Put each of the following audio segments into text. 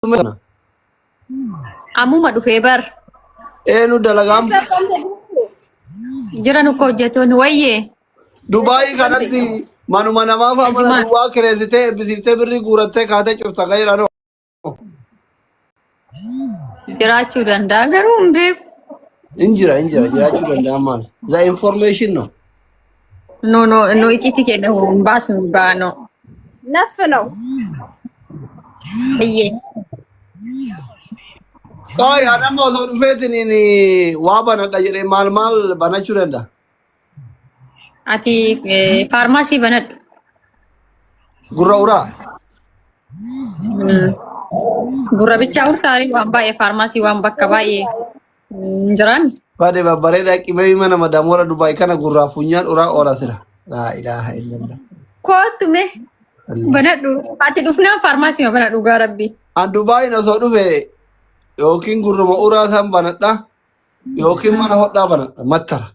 Mana? Ammuma dhufee bar. Eenyu dalagam? Jiran uko hojjettoonni wayyee. Dubai kanatti manuma namaa fa'a mana duwwaa kireessitee eebbisiiftee birrii guurattee kaatee cufta gaheera. Jiraachuu danda'a garuu hin beeku. Injira jiraachuu danda'a maal? The information no. No icciitii kenna hin baasnu baano. Naffa no. Wayyee. Koi ana mau so dhufeetiniin waa banadha jedhee maal banachuu danda'a? Ati faarmaasii banadhu. Gurra uraa? Gurra bichaa urtaarii waan baay'ee faarmaasii waan bakka baay'ee hin jiran. Baade babbareedaa qibee mana madaamora Dubai kana gurraa funyaan uraa oola sira. Laa ilaaha illallah. Kootume banadhu. Ati dhufnaan faarmaasii ma banadhu gaa rabbi. An Dubai na so dhufe yookiin gurruma uraa san banadha yookiin mana hodhaa banadha mattara.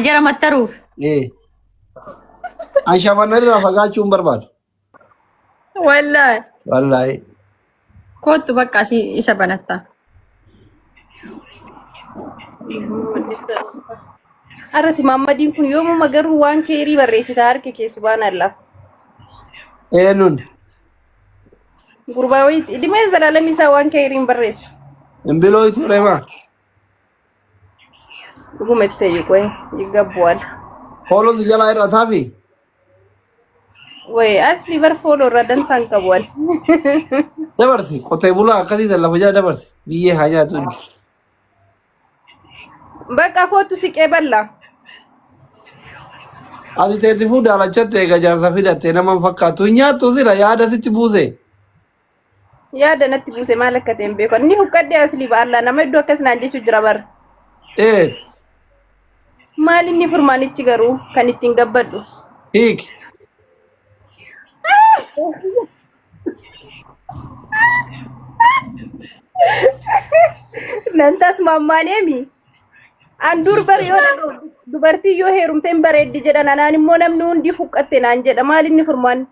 Jara mattaruuf. An shamarranirraa fagaachuun barbaadu. Wallaahi. Kootu bakka asii isa banatta. Arrati Mammadiin kun yoomuma garuu waan keerii barreessita harki kee subhaanallah. Eenyuun? Gurbaa wayii dhimee zalaalam isaa waan keeriin barreessu. Hin bilooytuu reemaa? Dhugumettee yuqoe yigabbuwal. Hoolota jalaa irra taafi? Wayii asli bar fooloo irra dantaan qabuwal. Dabarti qotee bulaa akkasii san lafa jala dabarti biyyee haa nyaatu. Bakka kootu siqee balla. Ati teetti fuu daalachatte eega jaarsa fidatte naman fakkaatu nyaattu sira yaada sitti buuse. Yaada natti buuse maal akka ta'e hin beeku. Inni huqqadde asli baallaa nama iddoo akkas naan jechuu jira bar. Maal inni furmaanichi garuu kan ittiin gabbadhu. Hiiki. Nantas mammaaleemi. An durbar yoo dubartii yoo heerumteen bareeddi jedhan anaan immoo namni hundi huqqatte naan jedha maal inni furmaan.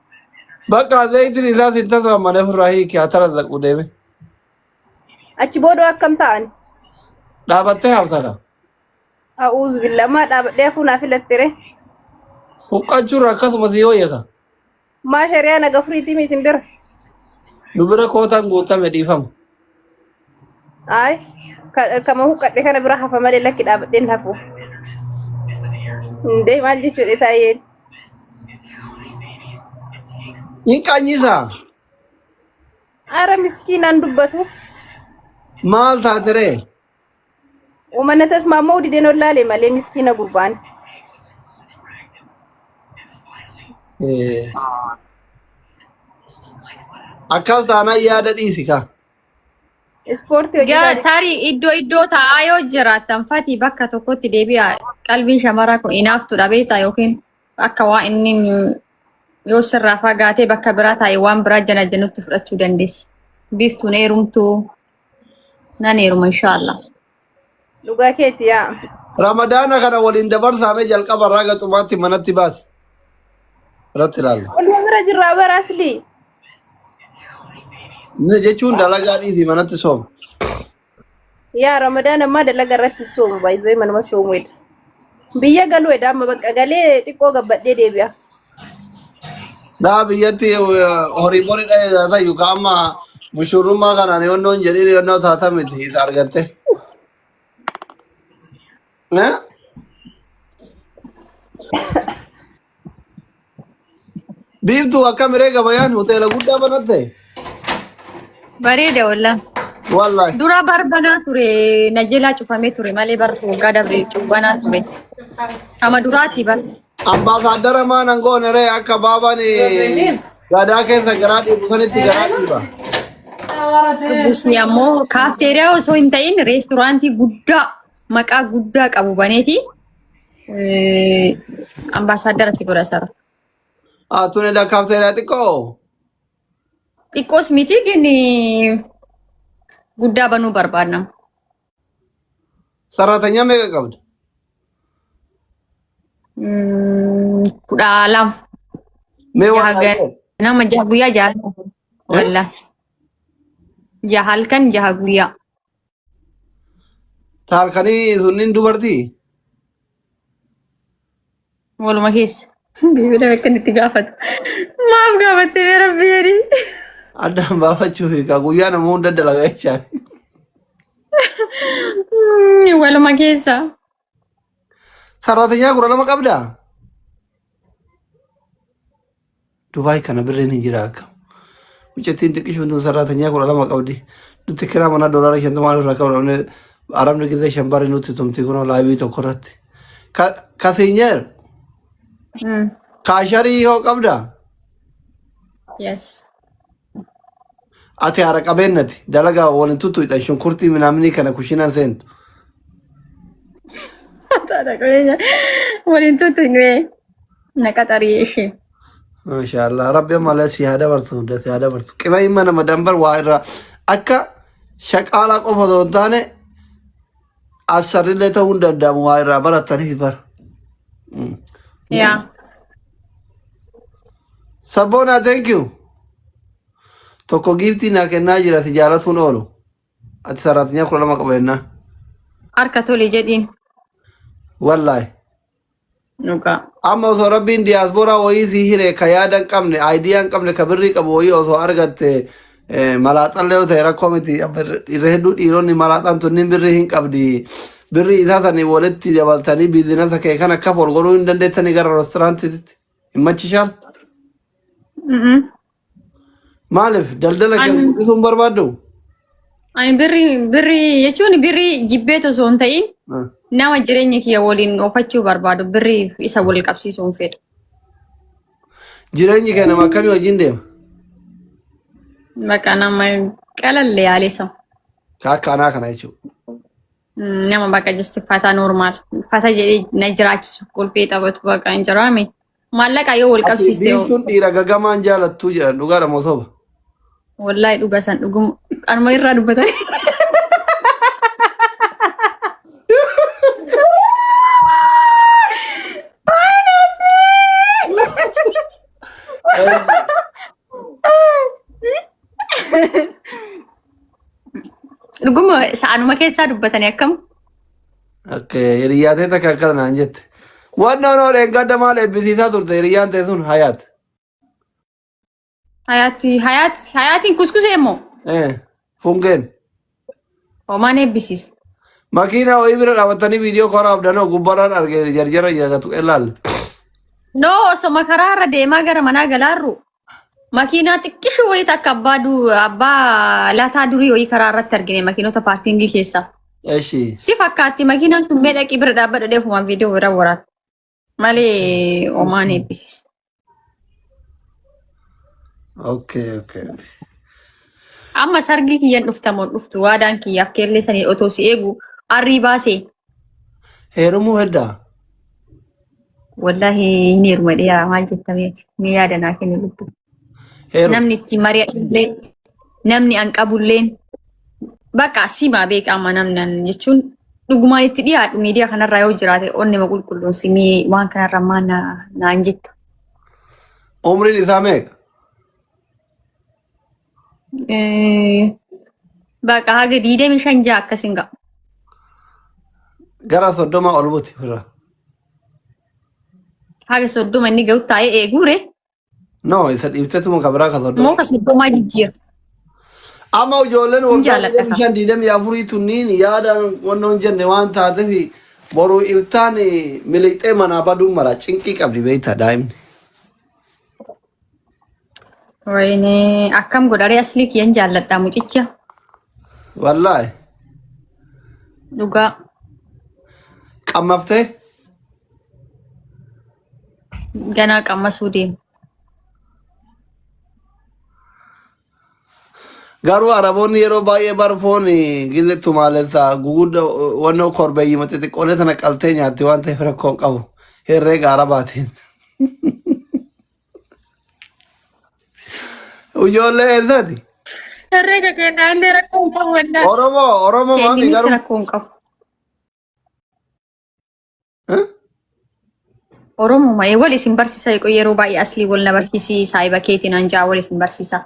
Bakka zayitiin isaa sinta malee furraa hiiki haa tara zaquu deeme. Achi boodoo akkam ta'an. Dhaabattee haamsata. A'uuz billah maa dhaabadhee fuunaa filattere. Huqqachuun akkasumas yoo eega. Maa shariyaa naga furiitii miisin bira. Nu bira kootaan guutame dhiifama. Ay kama huqqadhe kana bira hafa malee lakki dhaabadheen hafu. Ndee maal jechuudha taa'ee. Hin qanyisaa? Ara miskiinaan dubbatu. Maal taateree? Uummanni tasmaamoo dideen ollaalee malee miskiina gurbaan. Akkas taanaan yaada dhiisi kaa. Ispoortii hojjetaa. Tarii iddoo taa'aa yoo jiraattan fatii bakka tokkotti deebi'a qalbiin shamaraa kun inaaftu dhabeeta yookiin akka waan inni yoo sirraa fagaatee bakka biraa taa'e waan biraa jana janutti fudhachuu dandeessi. Biiftuun heerumtuu nan heeruma inshaallah. Dhugaa keetti yaa. Ramadaana kana waliin dabarsaame jalqaba irraa gaxumaatti manatti baase. Irratti ilaalla. Walii bira jirraa bara asli. Inni jechuun dalagaa dhiisi manatti sooma. Yaa Ramadaana ammaa dalaga irratti soomu baay'isoo manuma soomuudha. Biyya galuu edda amma bakka galee xiqqoo gabbadhee deebi'a. Daa biyyatti horii borii dhahee ta'e yookaan amma mushurummaa kanaan yoonnoon jedhee yoonnoo taata miti isa argatte. Biiftuu akka miree gabayaan hoteela guddaa banatte. Bareeda wallaan. Wallahi. Dura barbanaa ture najelaa cufamee ture malee bar waggaa dabre cubanaa ture. Kama duraati bar. Ambaasaadara maanan goone ree akka baabaan gadaa keessa garaa dhiibu sanitti garaa dhiiba. Busni ammoo kaafteeriyaa osoo hin ta'in reesturaantii guddaa maqaa guddaa qabu baneeti. Ambaasaadara si godha sara. Tun edda kaafteeriyaa xiqqoo. Xiqqoos miti gini guddaa banuu barbaadna. Sarratanya meeqa qabda? 12. Mee waan Nama guyyaa ja'a. والله جهل كان جهقويا Taalkanii sunniin dubartii. والله ما كيس بيقول لك انت قافت ما قافت يا ربي يعني Addaan baafachuu fi guyyaa nama hunda dalagaa jechaa. والله ما كيسة Sarrateenyaa kudha lama qabdaa? Dubaay kana birreen hin jira akka. Mucattiin xiqqishuun sarrateenyaa kudha lama qabdi. Nuti kiraa mana doolaara 50 irraa qabna. Arabni gisee 5 nuti tumti kun laabii tokko irratti. Kasinyeer. Kaasharii yoo qabdaa? يس Ati haara qabeennati dalagaa waliin tuttuuxan shunkurtii minaamni kana kushinan seentu. ولين توتو نكتري إشي Maashaallah rabbi malee si haa dabartu hunda si haa dabartu. Qima mana madambar waa irraa akka shaqaalaa qofa osoo hin taane asarrillee ta'uu hin danda'amu waa irraa barataniif bara. يا Sabboonaa thank you. Tokko giiftii naa kennaa jira si jaalatuun oolu. Ati sarrateenyaa kudha lama qabannaa. أركتو لي جدين Wallaahi. نوكا Amma osoo rabbiin diyaaspooraa wayii si hire ka yaada hin qabne aayidiyaa hin qabne ka birrii qabu wayii osoo argatte malaaxallee yoo ta'e rakkoo miti irra hedduu dhiironni malaaxaan tunniin birrii hin qabdi birrii isaa sanii walitti dabaltanii biizinasa kee kan akka ol godhuu hin dandeettanii gara reesturaantiitti hin machishaan maaliif daldala kee guddisuu hin barbaaddu? أنا بري يجوني بري جيبيتو سون تاين نما جريني كي ولين وفتشو بربادو بري يسوي الكبسي سون فيد Jireenyi kee nama akkamii wajjin deema? بقى أنا ما كلا اللي عليه سو Ka akka anaa kana jechuudha. نما بقى جست فاتا نورمال فاتا جري نجراش كل في تابت بقى إنجرامي مالك أيوه الكبسي Ati استيو biiftuun dhiira gagamaan jaalattuu jedhan dhugaadha moo soba? والله دوغا سان دوغم أنا ما يرى دوبتا دوغم سانو ما كيسا دوبتا كم Okay, hiriyaatee takka akkana naan jette. Waan noon eeggadda maal eebbisiisaa turte hiriyaan ta'e sun hayaat. حياتي كسكسي يمو Fungeen. وما نبسيس Makiina wayii bira dhaabatanii viidiyoo koraa abdanoo gubbaraan argee jarjara jagatu ilaal. No, so makarara de magara mana galarru. Makina xiqqishu wayii takka abbaa laataa durii wayii karaa irratti argine makiinota paarkingii keessa. Eshi. Si fakkaatti makiinaan sun miidhaqii bira dhaabbadha deefumaan viidiyoo bira waraan. Malee homaan eebbisis. Okay. Amma sargi kiyyan dhuftamoon dhuftu waadaan kiyyaaf keellee sanii otoo si eegu arrii baasee. Heerumuu heddaa. Wallahi hin heeruma dhiyaa maal jettameeti. Ni yaada naa kennu lubbu. Namni itti mari'atullee namni an qabulleen bakka simaa beekama namnan jechuun dhugumaan itti dhiyaadhu miidiyaa kanarraa yoo jiraate onnema qulqulluun simii waan kanarra maan naan jetta. Umriin isaa meeqa? Bakka haga 25 akkasin ga'a. Gara 30 ol buti fira. Haga 30 inni ga'u taa'ee eeguure. No, isa dhiibseetuma kabiraa ka 30. Moo ka 30 jijjiira. Amma ijoolleen waggaa Jaalladha. 24 tunniin yaadaan wannoon jenne waan taateef boruu ibtaan miliixee manaa baduun mala cinqii qabdi beektaa daa'imni. Wayne akkam godharee asli kiyyan jaalladha mucicha. Wallaahi. Dhugaa. Qammaftee? Ganaa qammasuu deema. Garuu Araboonni yeroo baay'ee barfoon gizetu maalessaa gugudda wannoo korbeeyyii maxi xiqqoolee tana qaltee nyaatti waan ta'eef rakkoon qabu herreega Arabaatiin. Ijoollee eessaati? Herreega kennaa illee rakkoon qabu wannaa. Oromoo maami Kenninis garuu? rakkoon qabu. Oromoo wal isin barsiisa yeroo baay'ee aslii wal na barsiisi saayiba keetiin anjaa wal isin barsiisa.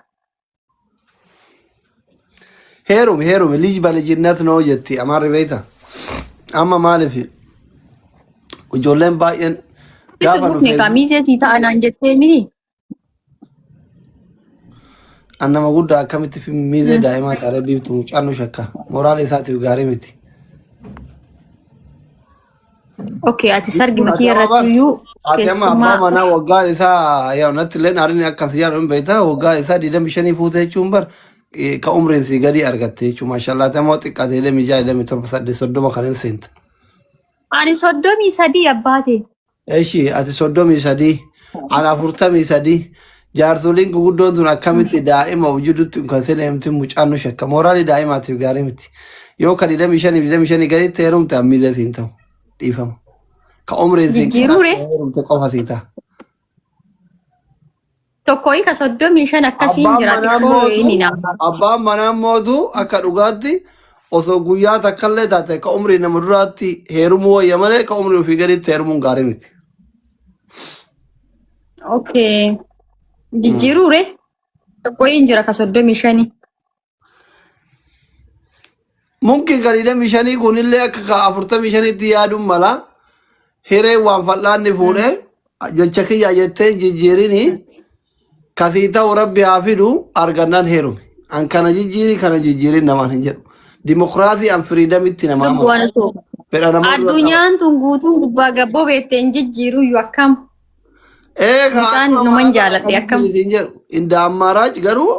heerum lij balejinat noo jetti amarri beeyta amma maaliif ijoolleen baay'een Itu bufne kamize tita anan jettee miti. annama guddaa akkamitti fi miizee daa'imaa taaree biiftu mucaannu shakka moraal isaatiif gaarii miti. Okay, ati sargi makii irratti iyyuu Ati amma abbaa manaa waggaan isaa yaa natti illee naarin akkas jedhamu beektaa waggaan isaa 25 fuutee jechuun bar ka umriin si gadi argatte jechuun maashaallah tamoo xiqqaatee 27 kanneen seenta. ani 33 abbaate. Eshi ati 33 ana 43 jaarsoliin guguddoon tun akkamitti daa'ima wujudutti kan seenemti mucaannu shakka mooraalii daa'imaatiif gaarii miti yoo kan 25 gaditti heerumte ammiizeetiin ta'u dhiifama. Ka umriin si heerumte qofa sii ta'a. Tokkoyi ka 35 akkasiin jira xiqqoo inni nama. Abbaan manaa mootu akka dhugaatti osoo guyyaa takkallee taate ka umrii nama duraatti heerumuu wayya malee ka umrii ofii gaditti heerumuun gaarii miti. Okay. Jijjiiruure tokkoyin jira ka 35. Mungkin kan 25 kunillee akka ka 45tti yaaduun mala hiree waan fal'aanni fuudhee jecha kiyyaa jettee jijjiirini kasii ta'u rabbi haa fidu argannaan heerume. An kana jijjiirin namaan hin jedhu. Dimokiraasii an firiidamitti namaa Dubbaanatu. Addunyaan tun guutuu gubbaa gabboo beekteen jijjiiruu iyyuu akkam. Mucaan numan jaaladhe akkam. Inda ammaaraaj garuu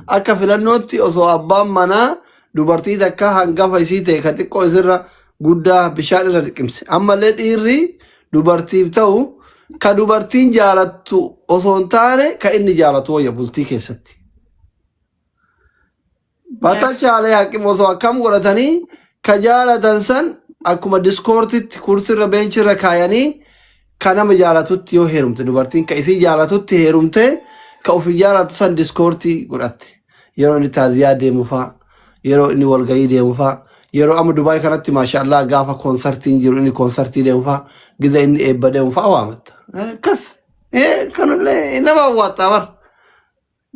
akka filannootti osoo abbaan manaa dubartii takka hangafa isii ta'e ka xiqqoo isirra guddaa bishaan irra dhiqimse. Ammallee dhiirri dubartiif ta'u ka dubartiin jaalattu osoo hin taane ka inni jaalatu wayya bultii keessatti. Batachaalee haqqim osoo akkam godhatanii ka jaalatan san akkuma diskoortitti kursirra beenchirra kaayanii ka nama jaalatutti yoo heerumte dubartiin ka isii jaalatutti heerumte ka ofii jaalatu san diskoortii godhatte. Yeroo inni taaziyaa deemu fa'a yeroo inni walgayii deemu fa'a yeroo amma Dubaay kanatti maashaallah gaafa koonsartiin jiru inni koonsartii deemu fa'a giza inni eebba deemu fa'a waamatta. Kas kanallee nama hawwatta bar.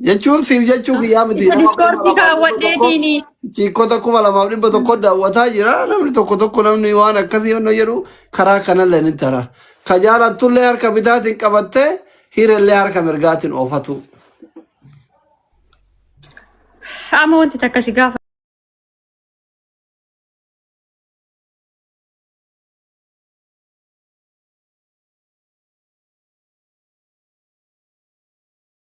Jechuun siif jechuu kiyyaa miti. Isa diskoortii kaawwadheetiini. Ciikota 2100 daawwataa jira namni tokko namni waan akkasii yoo jedhu karaa kanallee ni tara. Ka jaalattullee harka bitaatiin qabattee hirellee harka mirgaatiin oofatu. Amma wanti takka si gaafa